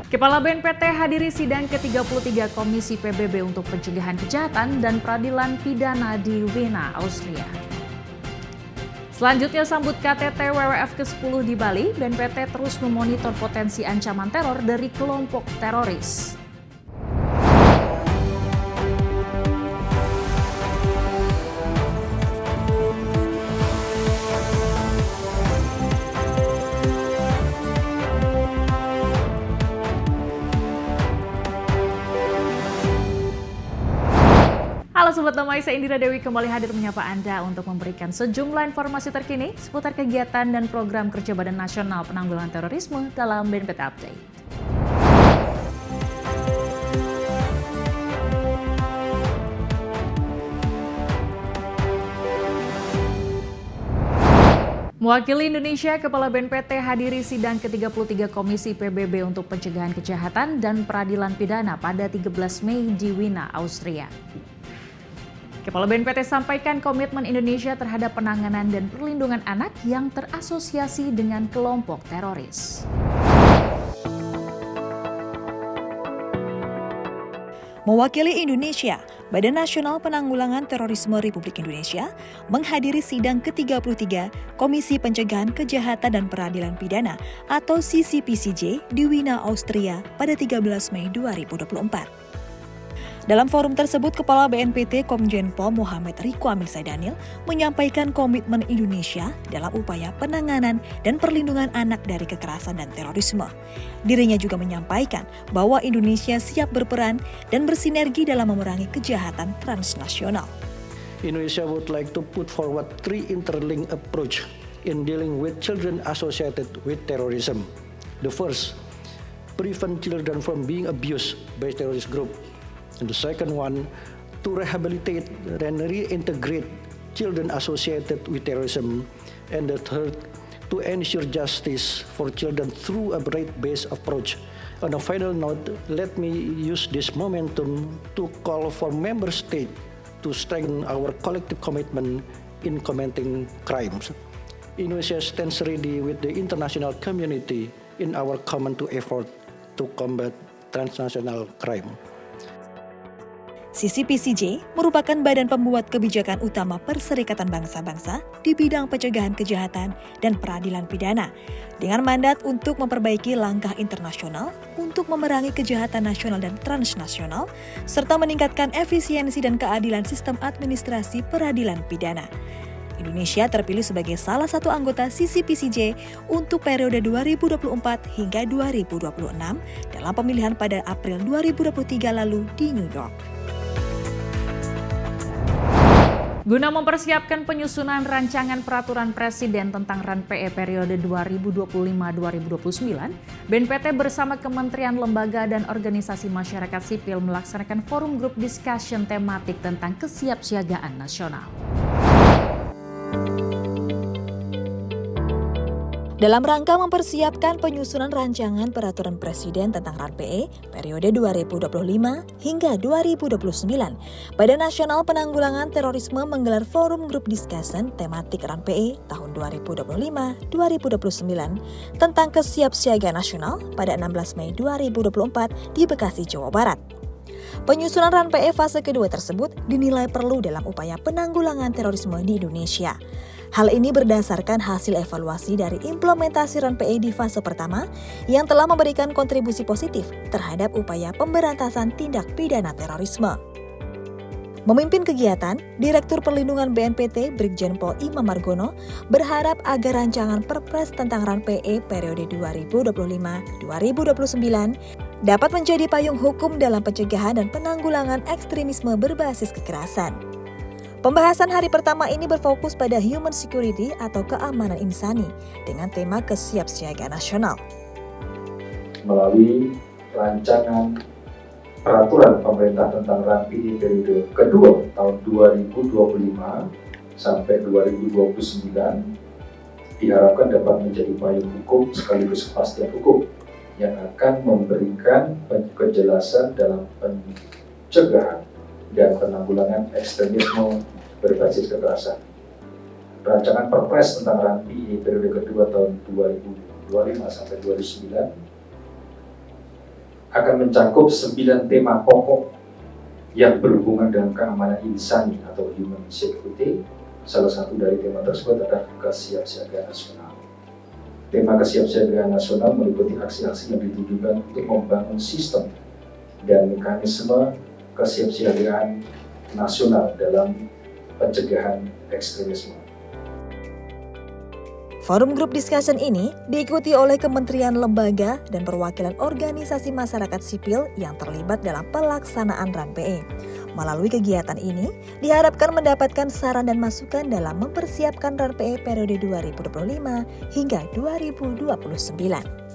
Kepala BNPT hadiri sidang ke-33 Komisi PBB untuk Pencegahan Kejahatan dan Peradilan Pidana di Wina, Austria. Selanjutnya sambut KTT WWF ke-10 di Bali, BNPT terus memonitor potensi ancaman teror dari kelompok teroris. Halo Sobat Damai, saya Indira Dewi kembali hadir menyapa Anda untuk memberikan sejumlah informasi terkini seputar kegiatan dan program kerja Badan Nasional Penanggulangan Terorisme dalam BNPT Update. Mewakili Indonesia, Kepala BNPT hadiri sidang ke-33 Komisi PBB untuk Pencegahan Kejahatan dan Peradilan Pidana pada 13 Mei di Wina, Austria. Kepala BNPT sampaikan komitmen Indonesia terhadap penanganan dan perlindungan anak yang terasosiasi dengan kelompok teroris. Mewakili Indonesia, Badan Nasional Penanggulangan Terorisme Republik Indonesia menghadiri sidang ke-33 Komisi Pencegahan Kejahatan dan Peradilan Pidana atau CCPCJ di Wina, Austria pada 13 Mei 2024. Dalam forum tersebut, Kepala BNPT Komjen Pol Muhammad Riko Amil Saidanil menyampaikan komitmen Indonesia dalam upaya penanganan dan perlindungan anak dari kekerasan dan terorisme. Dirinya juga menyampaikan bahwa Indonesia siap berperan dan bersinergi dalam memerangi kejahatan transnasional. Indonesia would like to put forward 3 interlinked approach in dealing with children associated with terrorism. The first, prevent children from being abused by terrorist group. And the second one, to rehabilitate and reintegrate children associated with terrorism. And the third, to ensure justice for children through a right-based approach. On a final note, let me use this momentum to call for member states to strengthen our collective commitment in combating crimes. Indonesia stands ready with the international community in our common effort to combat transnational crime. CCPCJ merupakan badan pembuat kebijakan utama Perserikatan Bangsa-Bangsa di bidang pencegahan kejahatan dan peradilan pidana dengan mandat untuk memperbaiki langkah internasional untuk memerangi kejahatan nasional dan transnasional serta meningkatkan efisiensi dan keadilan sistem administrasi peradilan pidana. Indonesia terpilih sebagai salah satu anggota CCPCJ untuk periode 2024 hingga 2026 dalam pemilihan pada April 2023 lalu di New York. Guna mempersiapkan penyusunan rancangan peraturan Presiden tentang RAN-PE periode 2025-2029, BNPT bersama Kementerian Lembaga dan Organisasi Masyarakat Sipil melaksanakan forum group discussion tematik tentang kesiapsiagaan nasional. Dalam rangka mempersiapkan penyusunan rancangan peraturan Presiden tentang RAN-PE periode 2025 hingga 2029, Badan Nasional Penanggulangan Terorisme menggelar forum group discussion tematik RAN-PE tahun 2025-2029 tentang kesiapsiagaan nasional pada 16 Mei 2024 di Bekasi, Jawa Barat. Penyusunan RAN-PE fase kedua tersebut dinilai perlu dalam upaya penanggulangan terorisme di Indonesia. Hal ini berdasarkan hasil evaluasi dari implementasi RAN-PE di fase pertama yang telah memberikan kontribusi positif terhadap upaya pemberantasan tindak pidana terorisme. Memimpin kegiatan, Direktur Perlindungan BNPT Brigjen Pol Imam Margono berharap agar rancangan Perpres tentang RAN-PE periode 2025-2029 dapat menjadi payung hukum dalam pencegahan dan penanggulangan ekstremisme berbasis kekerasan. Pembahasan hari pertama ini berfokus pada human security atau keamanan insani dengan tema kesiapsiagaan nasional. Melalui rancangan peraturan pemerintah tentang RAN-PE periode kedua tahun 2025 sampai 2029 diharapkan dapat menjadi payung hukum sekaligus kepastian hukum yang akan memberikan kejelasan dalam pencegahan dan penanggulangan ekstremisme berbasis kekerasan. Rancangan Perpres tentang RAN-PE periode kedua tahun 2025 sampai 2029 akan mencakup 9 tema pokok yang berhubungan dengan keamanan insani atau human security. Salah satu dari tema tersebut adalah kesiapsiagaan nasional. Tema kesiapsiagaan nasional meliputi aksi-aksi yang ditujukan untuk membangun sistem dan mekanisme kesiapsiagaan nasional dalam pencegahan ekstremisme. Forum Group Discussion ini diikuti oleh kementerian, lembaga, dan perwakilan organisasi masyarakat sipil yang terlibat dalam pelaksanaan RAN-PE. Melalui kegiatan ini, diharapkan mendapatkan saran dan masukan dalam mempersiapkan RAN-PE periode 2025 hingga 2029.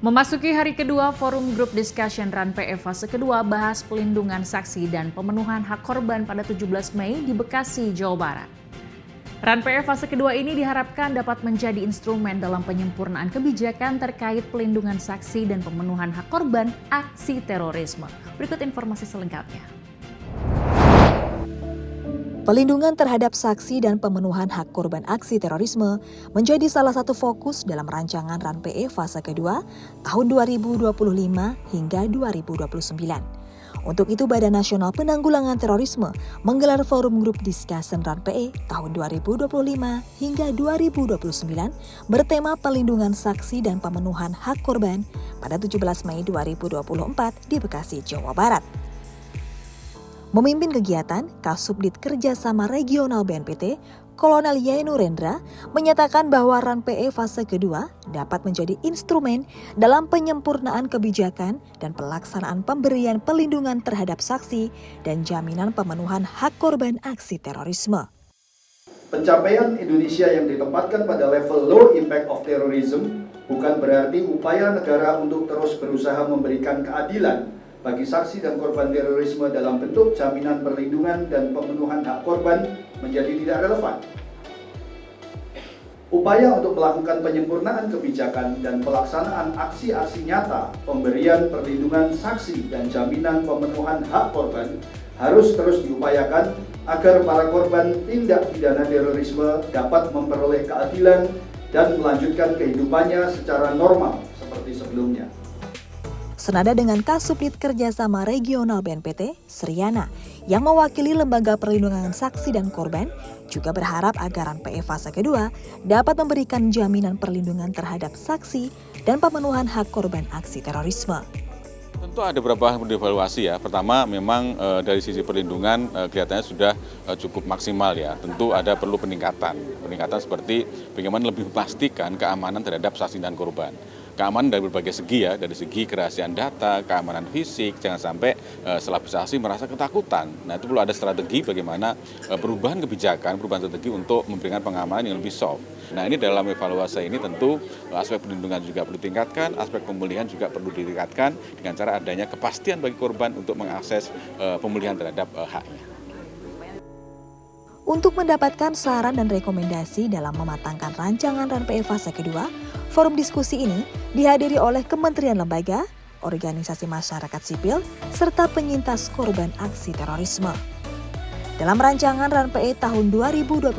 Memasuki hari kedua Forum Group Discussion RAN-PE fase kedua bahas pelindungan saksi dan pemenuhan hak korban pada 17 Mei di Bekasi, Jawa Barat. RAN-PE fase kedua ini diharapkan dapat menjadi instrumen dalam penyempurnaan kebijakan terkait pelindungan saksi dan pemenuhan hak korban aksi terorisme. Berikut informasi selengkapnya. Pelindungan terhadap saksi dan pemenuhan hak korban aksi terorisme menjadi salah satu fokus dalam rancangan RAN-PE fase kedua tahun 2025 hingga 2029. Untuk itu, Badan Nasional Penanggulangan Terorisme menggelar Forum Group Discussion RAN-PE tahun 2025 hingga 2029 bertema pelindungan saksi dan pemenuhan hak korban pada 17 Mei 2024 di Bekasi, Jawa Barat. Memimpin kegiatan, Kasubdit Kerjasama Regional BNPT, Kolonel Yainurendra, menyatakan bahwa RAN-PE fase kedua dapat menjadi instrumen dalam penyempurnaan kebijakan dan pelaksanaan pemberian pelindungan terhadap saksi dan jaminan pemenuhan hak korban aksi terorisme. Pencapaian Indonesia yang ditempatkan pada level low impact of terrorism bukan berarti upaya negara untuk terus berusaha memberikan keadilan bagi saksi dan korban terorisme dalam bentuk jaminan perlindungan dan pemenuhan hak korban menjadi tidak relevan. Upaya untuk melakukan penyempurnaan kebijakan dan pelaksanaan aksi-aksi nyata pemberian perlindungan saksi dan jaminan pemenuhan hak korban harus terus diupayakan agar para korban tindak pidana terorisme dapat memperoleh keadilan dan melanjutkan kehidupannya secara normal seperti sebelumnya. Senada dengan Kasubdit Kerjasama Regional BNPT, Sriana, yang mewakili Lembaga Perlindungan Saksi dan Korban, juga berharap agar RAN-PE fase kedua dapat memberikan jaminan perlindungan terhadap saksi dan pemenuhan hak korban aksi terorisme. Tentu ada beberapa evaluasi ya. Pertama memang dari sisi perlindungan kelihatannya sudah cukup maksimal ya. Tentu ada perlu peningkatan seperti bagaimana lebih memastikan keamanan terhadap saksi dan korban. Keamanan dari berbagai segi ya, dari segi kerahasiaan data, keamanan fisik, jangan sampai setelah saksi merasa ketakutan. Nah itu perlu ada strategi bagaimana perubahan kebijakan, perubahan strategi untuk memberikan pengamanan yang lebih soft. Nah ini dalam evaluasi ini tentu aspek perlindungan juga perlu ditingkatkan, aspek pemulihan juga perlu ditingkatkan dengan cara adanya kepastian bagi korban untuk mengakses pemulihan terhadap haknya. Untuk mendapatkan saran dan rekomendasi dalam mematangkan rancangan RAN-PE fase kedua, forum diskusi ini dihadiri oleh kementerian lembaga, organisasi masyarakat sipil, serta penyintas korban aksi terorisme. Dalam rancangan RAN-PE tahun 2025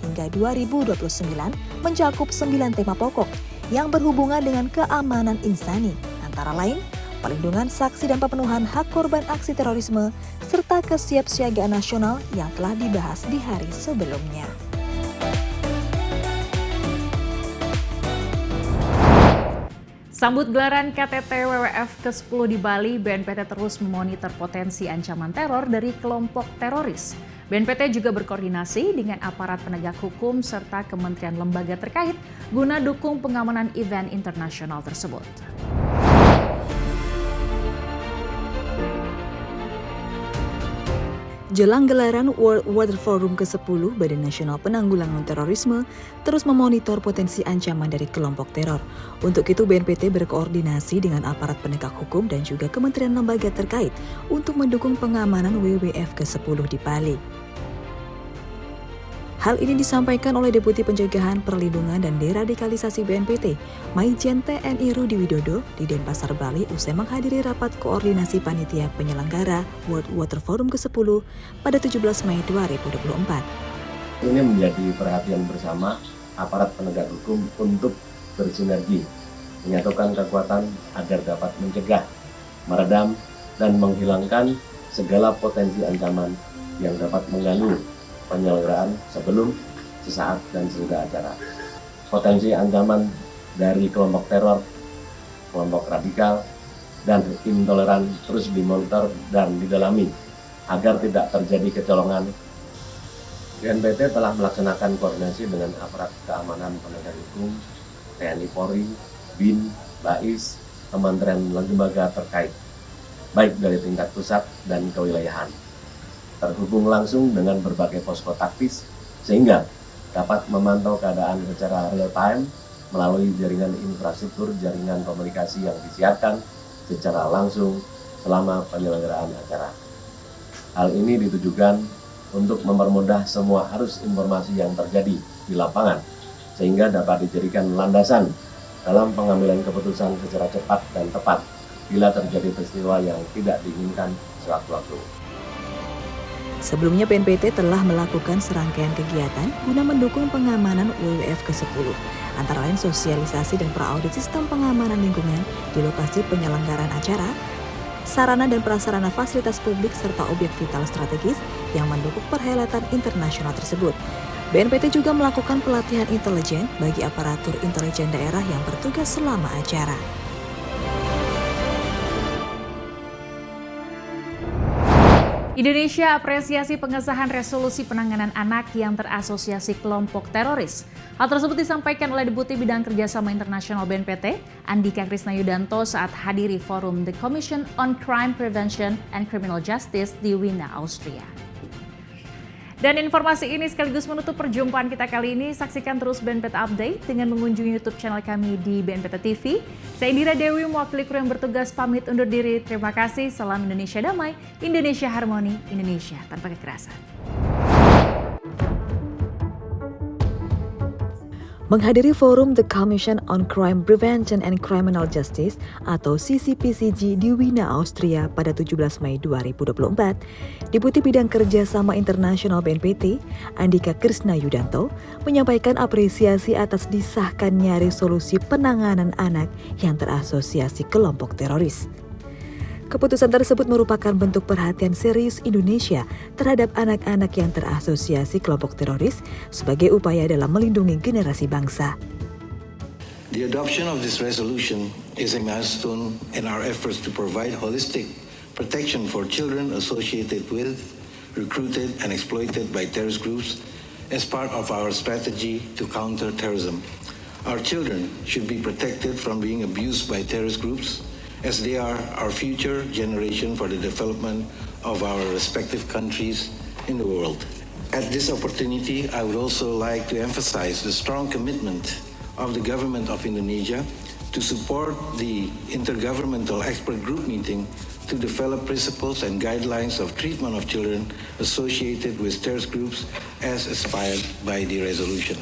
hingga 2029 mencakup 9 tema pokok yang berhubungan dengan keamanan insani, antara lain pelindungan saksi dan pemenuhan hak korban aksi terorisme, serta kesiapsiagaan nasional yang telah dibahas di hari sebelumnya. Sambut gelaran KTT WWF ke-10 di Bali, BNPT terus memonitor potensi ancaman teror dari kelompok teroris. BNPT juga berkoordinasi dengan aparat penegak hukum serta kementerian lembaga terkait guna dukung pengamanan event internasional tersebut. Jelang gelaran World Water Forum ke-10, Badan Nasional Penanggulangan Terorisme terus memonitor potensi ancaman dari kelompok teror. Untuk itu, BNPT berkoordinasi dengan aparat penegak hukum dan juga kementerian lembaga terkait untuk mendukung pengamanan WWF ke-10 di Bali. Hal ini disampaikan oleh Deputi Pencegahan Perlindungan dan Deradikalisasi BNPT, Maijen TNI Rudi Widodo di Denpasar, Bali usai menghadiri rapat koordinasi panitia penyelenggara World Water Forum ke-10 pada 17 Mei 2024. Ini menjadi perhatian bersama aparat penegak hukum untuk bersinergi, menyatukan kekuatan agar dapat mencegah, meredam, dan menghilangkan segala potensi ancaman yang dapat mengganggu penyelenggaraan sebelum, sesaat, dan sesudah acara. Potensi ancaman dari kelompok teror, kelompok radikal, dan intoleran terus dimonitor dan didalami agar tidak terjadi kecolongan. BNPT telah melaksanakan koordinasi dengan aparat keamanan penegak hukum, TNI Polri, BIN, BAIS, kementerian lembaga terkait, baik dari tingkat pusat dan kewilayahan, terhubung langsung dengan berbagai posko taktis sehingga dapat memantau keadaan secara real time melalui jaringan infrastruktur jaringan komunikasi yang disiarkan secara langsung selama penyelenggaraan acara. Hal ini ditujukan untuk mempermudah semua arus informasi yang terjadi di lapangan sehingga dapat dijadikan landasan dalam pengambilan keputusan secara cepat dan tepat bila terjadi peristiwa yang tidak diinginkan sewaktu-waktu. Sebelumnya BNPT telah melakukan serangkaian kegiatan guna mendukung pengamanan WWF ke-10, antara lain sosialisasi dan praaudit sistem pengamanan lingkungan di lokasi penyelenggaraan acara, sarana dan prasarana fasilitas publik serta objek vital strategis yang mendukung perhelatan internasional tersebut. BNPT juga melakukan pelatihan intelijen bagi aparatur intelijen daerah yang bertugas selama acara. Indonesia apresiasi pengesahan resolusi penanganan anak yang terasosiasi kelompok teroris. Hal tersebut disampaikan oleh Deputi Bidang Kerjasama Internasional BNPT, Andika Krisnayudanto saat hadiri forum The Commission on Crime Prevention and Criminal Justice di Wina, Austria. Dan informasi ini sekaligus menutup perjumpaan kita kali ini. Saksikan terus BNPT Update dengan mengunjungi YouTube channel kami di BNPT TV. Saya Indira Dewi, mewakili kru yang bertugas pamit undur diri. Terima kasih. Salam Indonesia damai, Indonesia harmoni, Indonesia tanpa kekerasan. Menghadiri forum The Commission on Crime Prevention and Criminal Justice atau CCPCJ di Wina, Austria pada 17 Mei 2024, Deputi Bidang Kerjasama Internasional BNPT, Andika Krisnayudanto, menyampaikan apresiasi atas disahkannya resolusi penanganan anak yang terasosiasi kelompok teroris. Keputusan tersebut merupakan bentuk perhatian serius Indonesia terhadap anak-anak yang terasosiasi kelompok teroris sebagai upaya dalam melindungi generasi bangsa. The adoption of this resolution is a milestone in our efforts to provide holistic protection for children associated with, recruited, and exploited by terrorist groups as part of our strategy to counter terrorism. Our children should be protected from being abused by terrorist groups, as they are our future generation for the development of our respective countries in the world. At this opportunity, I would also like to emphasize the strong commitment of the government of Indonesia to support the Intergovernmental Expert Group meeting to develop principles and guidelines of treatment of children associated with terrorist groups as aspired by the resolution.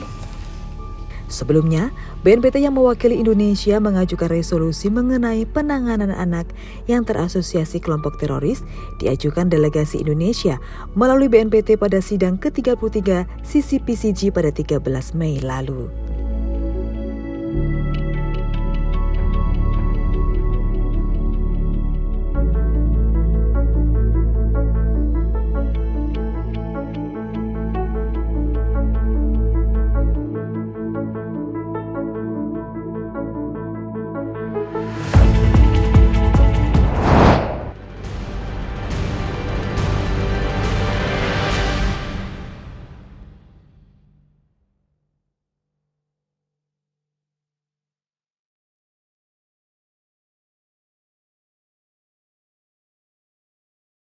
Sebelumnya, BNPT yang mewakili Indonesia mengajukan resolusi mengenai penanganan anak yang terasosiasi kelompok teroris diajukan delegasi Indonesia melalui BNPT pada sidang ke-33 CCPCJ pada 13 Mei lalu.